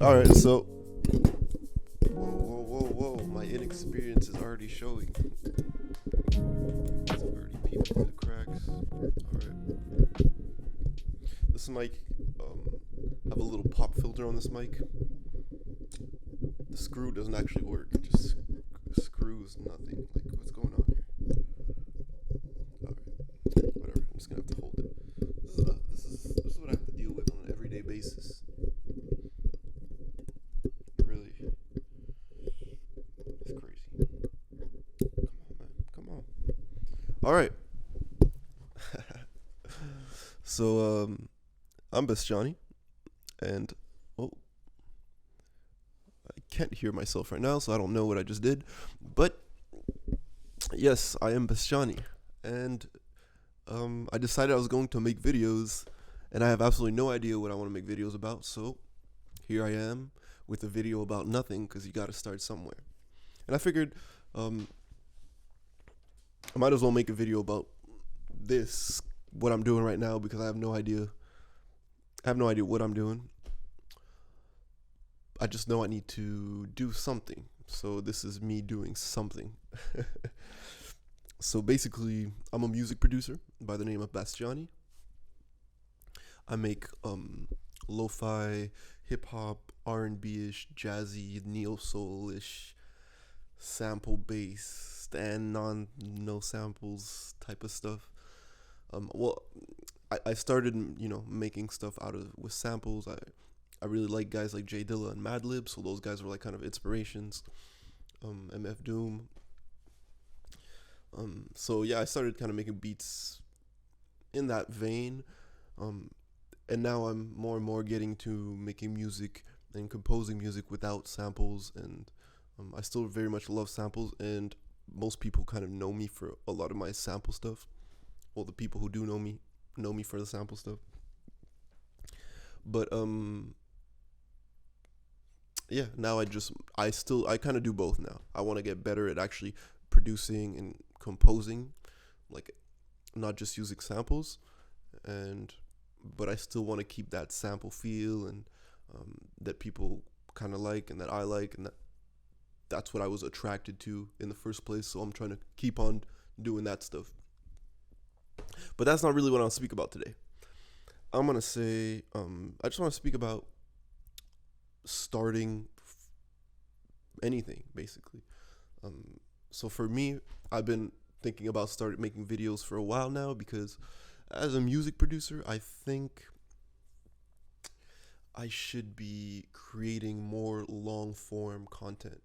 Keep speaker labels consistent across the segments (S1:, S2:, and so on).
S1: All right, so whoa! My inexperience is already showing. It's already peeping through the cracks. All right, this mic have a little pop filter on this mic. The screw doesn't actually work. It just screws nothing. Like what's going on here? All right, whatever. I'm just gonna have to hold it. This is what I have to deal with on an everyday basis. Really, it's crazy. Come on, man. Come on. All right. So I'm Bastiani, and oh, I can't hear myself right now, so I don't know what I just did. But yes, I am Bastiani, and I decided I was going to make videos, and I have absolutely no idea what I want to make videos about. So here I am with a video about nothing, because you got to start somewhere. And I figured I might as well make a video about this, what I'm doing right now, because I have no idea. I have no idea what I'm doing. I just know I need to do something. So this is me doing something. So basically, I'm a music producer by the name of Bastiani. I make lo-fi, hip hop, R&B-ish, jazzy, neo soul-ish, sample based and no samples type of stuff. Well, I started making stuff out of with samples. I really like guys like Jay Dilla and Madlib, so those guys were like kind of inspirations. MF Doom. So yeah, I started kind of making beats in that vein. And now I'm more and more getting to making music and composing music without samples. And I still very much love samples, and most people kind of know me for a lot of my sample stuff. Well, the people who do know me for the sample stuff. But yeah, now I kind of do both now. I want to get better at actually producing and composing, like not just using samples, and but I still want to keep that sample feel, and that people kind of like and that I like, and that's what I was attracted to in the first place. So I'm trying to keep on doing that stuff. But that's not really what I'll speak about today. I'm gonna say I just want to speak about starting anything basically. So for me, I've been thinking about starting making videos for a while now, because as a music producer, I think I should be creating more long form content,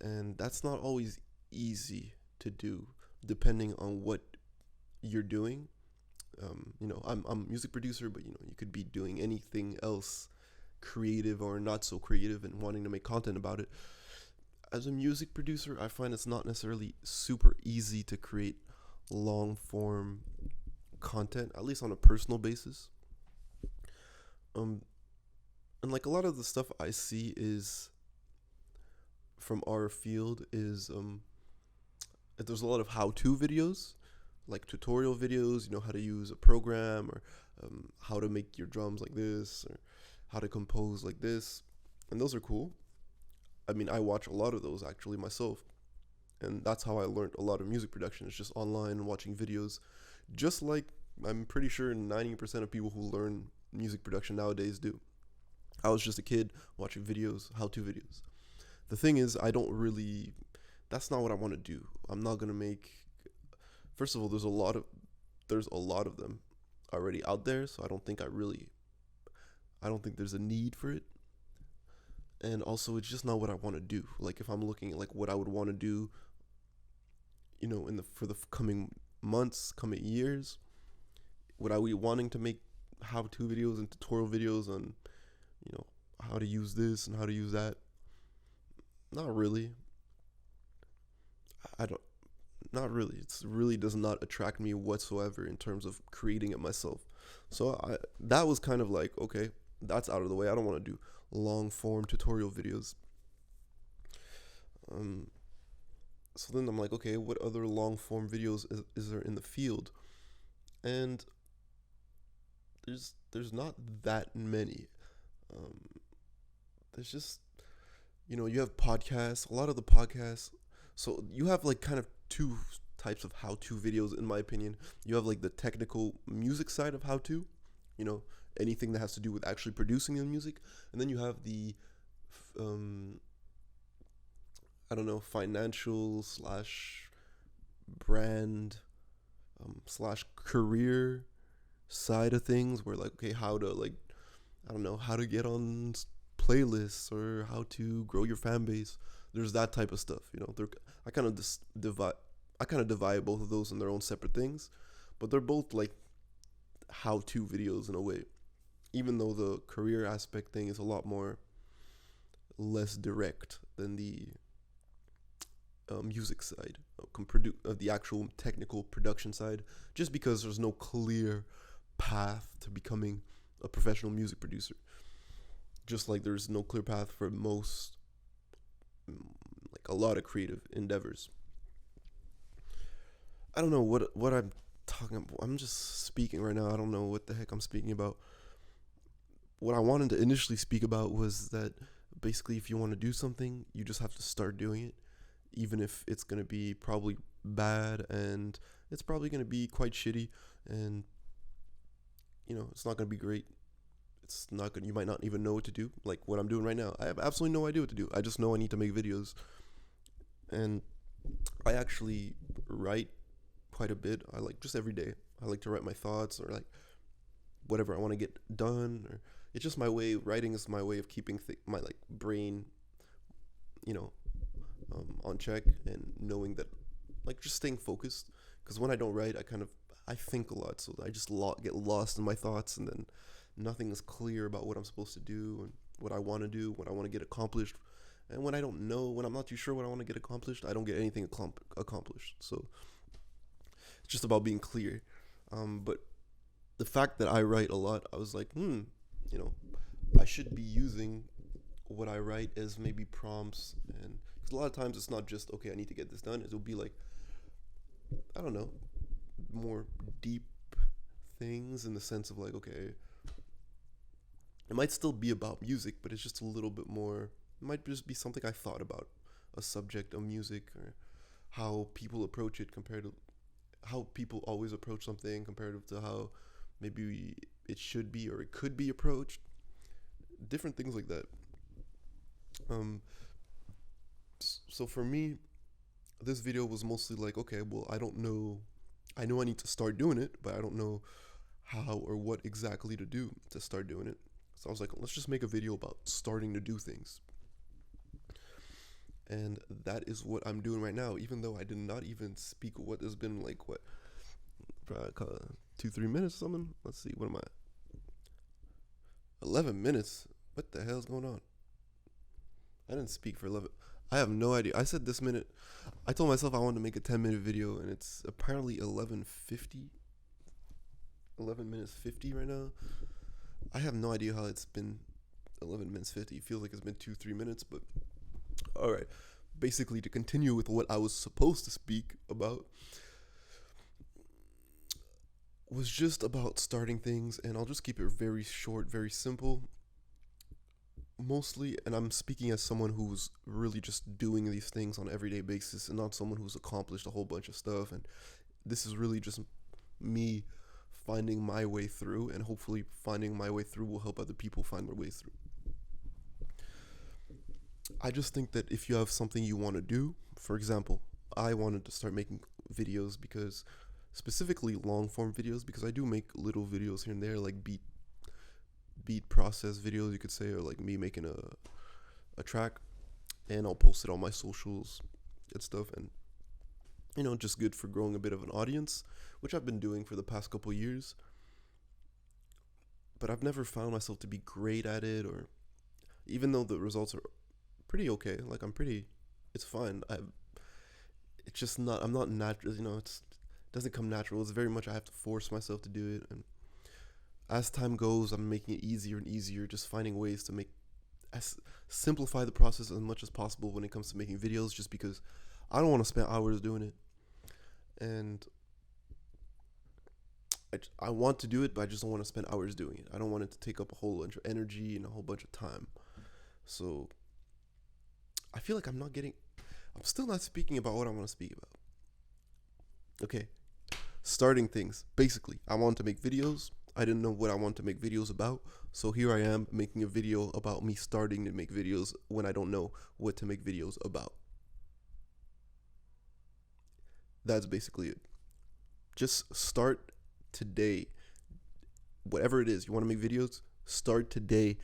S1: and that's not always easy to do depending on what you're doing. I'm a music producer, but you could be doing anything else, creative or not so creative, and wanting to make content about it. As a music producer, I find it's not necessarily super easy to create long form content, at least on a personal basis. Um, and like a lot of the stuff I see is from our field is there's a lot of how-to videos, like tutorial videos, how to use a program, or how to make your drums like this, or how to compose like this. And those are cool. I mean, I watch a lot of those actually myself. And that's how I learned a lot of music production. It's just online watching videos. Just like I'm pretty sure 90% of people who learn music production nowadays do. I was just a kid watching videos, how-to videos. The thing is, that's not what I want to do. I'm not going to make, first of all, there's a lot of them already out there, so I don't think there's a need for it. And also, it's just not what I want to do. Like if I'm looking at like what I would want to do, for the coming months, coming years, would I be wanting to make how-to videos and tutorial videos on, how to use this and how to use that? Not really. I don't. Not really. It really does not attract me whatsoever in terms of creating it myself. So that was kind of like, okay, that's out of the way. I don't want to do long form tutorial videos. So then I'm like, okay, what other long form videos is there in the field? And there's not that many. Um, there's just, you have podcasts, a lot of the podcasts. So you have like kind of two types of how to videos, in my opinion. You have like the technical music side of how to, you know, anything that has to do with actually producing the music. And then you have the, um, I don't know, financial slash brand slash career side of things where like, okay, how to like, I don't know, how to get on playlists or how to grow your fan base. There's that type of stuff, they're I kind of just divide I kind of divide both of those in their own separate things, but they're both like how to videos in a way, even though the career aspect thing is a lot more less direct than the music side, the actual technical production side, just because there's no clear path to becoming a professional music producer. Just like there's no clear path for most, like a lot of creative endeavors. I don't know what I'm talking about. I'm just speaking right now. I don't know what the heck I'm speaking about. What I wanted to initially speak about was that basically, if you want to do something, you just have to start doing it, even if it's going to be probably bad and it's probably going to be quite shitty, and it's not going to be great. It's not good. You might not even know what to do. Like what I'm doing right now, I have absolutely no idea what to do. I just know I need to make videos, and I actually write quite a bit. I like just every day. I like to write my thoughts or like whatever I want to get done. Or it's just my way. Writing is my way of keeping my like brain, you know, on check, and knowing that, like, just staying focused. Because when I don't write, I think a lot, so I just get lost in my thoughts, and then nothing is clear about what I'm supposed to do and what I want to do, what I want to get accomplished. And when I'm not too sure what I want to get accomplished, I don't get anything accomplished. So it's just about being clear. But the fact that I write a lot, I was like, I should be using what I write as maybe prompts. And because a lot of times it's not just, okay, I need to get this done. It'll be like, I don't know, more deep things, in the sense of like, okay, it might still be about music, but it's just a little bit more. It might just be something I thought about, a subject of music, or how people approach it compared to how people always approach something compared to how maybe it should be or it could be approached. Different things like that. So for me, this video was mostly like, okay, well, I don't know. I know I need to start doing it, but I don't know how or what exactly to do to start doing it. So I was like, let's just make a video about starting to do things. And that is what I'm doing right now, even though I did not even speak what has been like, 2-3 minutes or something. Let's see, what am I? 11 minutes? What the hell's going on? I didn't speak for 11. I have no idea. I said this minute. I told myself I wanted to make a 10-minute video, and it's apparently 11:50. 11 minutes 50 right now. I have no idea how it's been 11 minutes 50. It feels like it's been 2-3 minutes, but all right. Basically, to continue with what I was supposed to speak about, was just about starting things, and I'll just keep it very short, very simple. Mostly, and I'm speaking as someone who's really just doing these things on an everyday basis, and not someone who's accomplished a whole bunch of stuff. And this is really just me finding my way through, and hopefully finding my way through will help other people find their way through. I just think that if you have something you want to do, for example, I wanted to start making videos, because specifically long form videos, because I do make little videos here and there, like beat process videos, you could say, or like me making a track, and I'll post it on my socials and stuff, and just good for growing a bit of an audience, which I've been doing for the past couple years. But I've never found myself to be great at it, or even though the results are pretty okay, like it's fine. It's just not, I'm not natural, it doesn't come natural. It's very much I have to force myself to do it, and as time goes, I'm making it easier and easier, just finding ways to simplify the process as much as possible when it comes to making videos, just because I don't want to spend hours doing it. And I want to do it, but I just don't want to spend hours doing it. I don't want it to take up a whole bunch of energy and a whole bunch of time. So I feel like I'm still not speaking about what I want to speak about. Okay, starting things. Basically, I wanted to make videos. I didn't know what I wanted to make videos about. So here I am making a video about me starting to make videos when I don't know what to make videos about. That's basically it. Just start today. Whatever it is, you want to make videos, start today.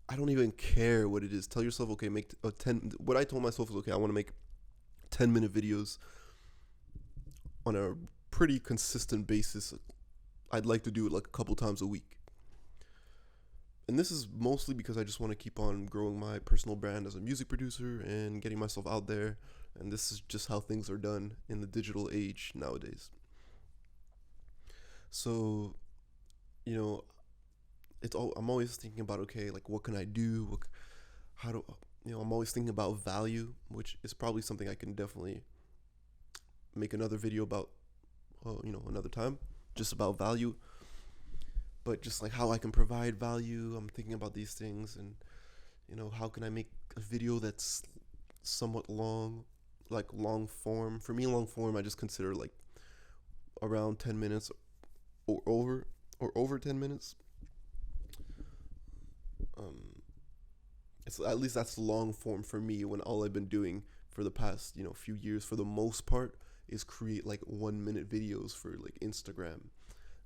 S1: I don't even care what it is. Tell yourself, okay, make a 10. What I told myself is, okay, I want to make 10-minute videos on a pretty consistent basis. I'd like to do it like a couple times a week. And this is mostly because I just want to keep on growing my personal brand as a music producer and getting myself out there. And this is just how things are done in the digital age nowadays. So, you know, I'm always thinking about, okay, like what can I do? How do I'm always thinking about value, which is probably something I can definitely make another video about, another time, just about value. But just like how I can provide value, I'm thinking about these things, and how can I make a video that's somewhat long, like long form. For me, long form, I just consider like around 10 minutes or over 10 minutes. It's at least that's long form for me, when all I've been doing for the past few years for the most part is create like 1 minute videos for like Instagram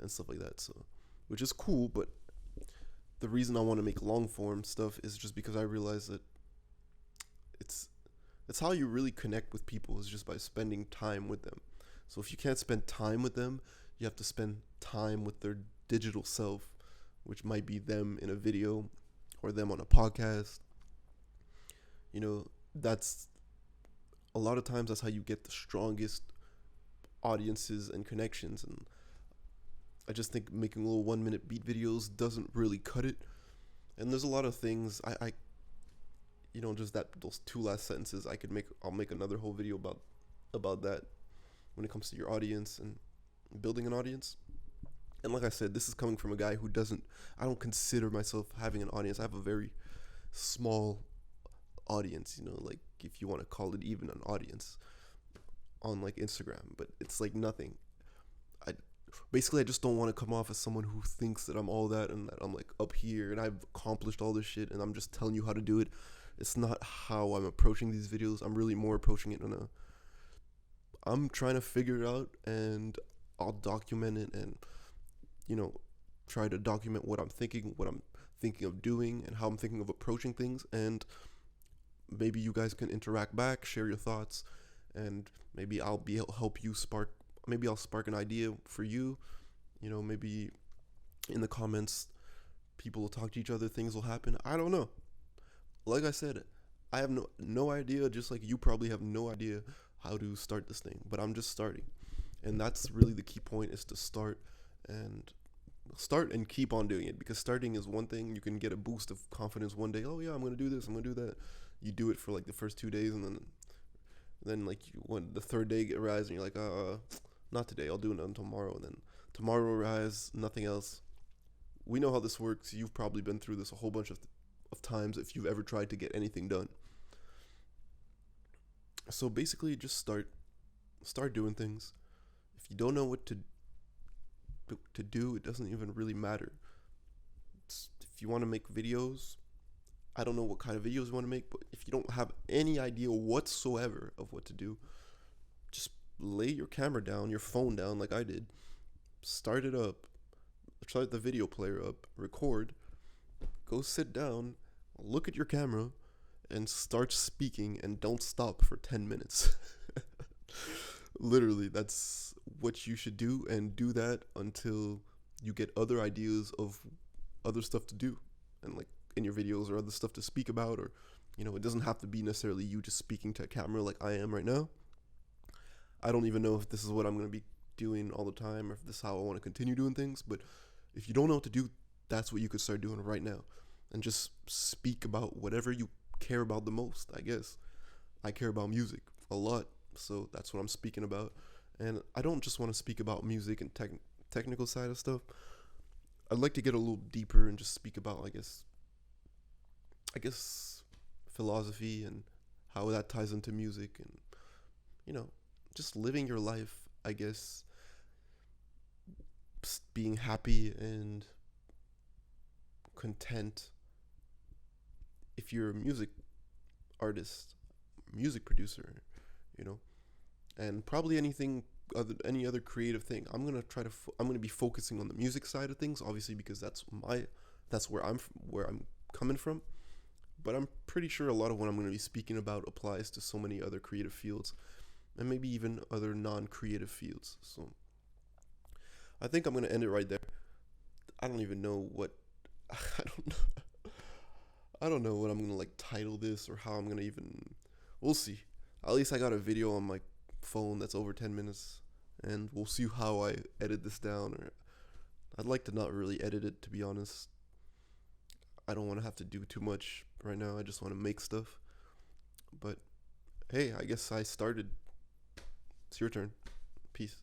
S1: and stuff like that. So, which is cool, but the reason I want to make long form stuff is just because I realize that it's how you really connect with people, is just by spending time with them. So if you can't spend time with them, you have to spend time with their digital self, which might be them in a video or them on a podcast. That's a lot of times that's how you get the strongest audiences and connections. And I just think making little 1 minute beat videos doesn't really cut it. And there's a lot of things I just those two last sentences I'll make another whole video about that when it comes to your audience and building an audience. And like I said, this is coming from a guy who I don't consider myself having an audience. I have a very small audience, like if you want to call it even an audience on like Instagram, but it's like nothing. I just don't want to come off as someone who thinks that I'm all that and that I'm like up here and I've accomplished all this shit and I'm just telling you how to do it. It's not how I'm approaching these videos. I'm really more approaching it I'm trying to figure it out, and I'll document it and try to document what I'm thinking of doing and how I'm thinking of approaching things. And maybe you guys can interact back, share your thoughts, and maybe I'll help you maybe I'll spark an idea for you. Maybe in the comments people will talk to each other, things will happen. I don't know. Like I said, I have no idea, just like you probably have no idea how to start this thing, but I'm just starting. And that's really the key point, is to start and keep on doing it, because starting is one thing. You can get a boost of confidence one day. Oh yeah, I'm going to do this, I'm going to do that. You do it for like the first 2 days, and then like when the third day arrives and you're like, not today, I'll do it until tomorrow. And then tomorrow arrives, nothing else. We know how this works. You've probably been through this a whole bunch of times if you've ever tried to get anything done. So basically, just start doing things. If you don't know what to do, it doesn't even really matter. If you want to make videos, I don't know what kind of videos you want to make, but if you don't have any idea whatsoever of what to do, just lay your camera down, your phone down like I did, start it up, start the video player up, record, go sit down, look at your camera, and start speaking, and don't stop for 10 minutes. Literally, that's what you should do, and do that until you get other ideas of other stuff to do, and like in your videos, or other stuff to speak about, or it doesn't have to be necessarily you just speaking to a camera like I am right now. I don't even know if this is what I'm going to be doing all the time, or if this is how I want to continue doing things, but if you don't know what to do, that's what you could start doing right now, and just speak about whatever you care about the most. I guess I care about music a lot, so that's what I'm speaking about. And I don't just want to speak about music and technical side of stuff. I'd like to get a little deeper and just speak about, I guess, I guess, philosophy and how that ties into music, and you know, just living your life, I guess, being happy and content. If you're a music artist, music producer, you know, and probably any other creative thing, I'm gonna be focusing on the music side of things, obviously, because that's where I'm coming from. But I'm pretty sure a lot of what I'm going to be speaking about applies to so many other creative fields, and maybe even other non-creative fields. So I think I'm going to end it right there. I don't even know what I don't know. I don't know what I'm going to like title this, or how I'm going to even, we'll see. At least I got a video on my phone that's over 10 minutes, and we'll see how I edit this down. Or I'd like to not really edit it, to be honest. I don't want to have to do too much right now. I just want to make stuff. But hey, I guess I started. It's your turn. Peace.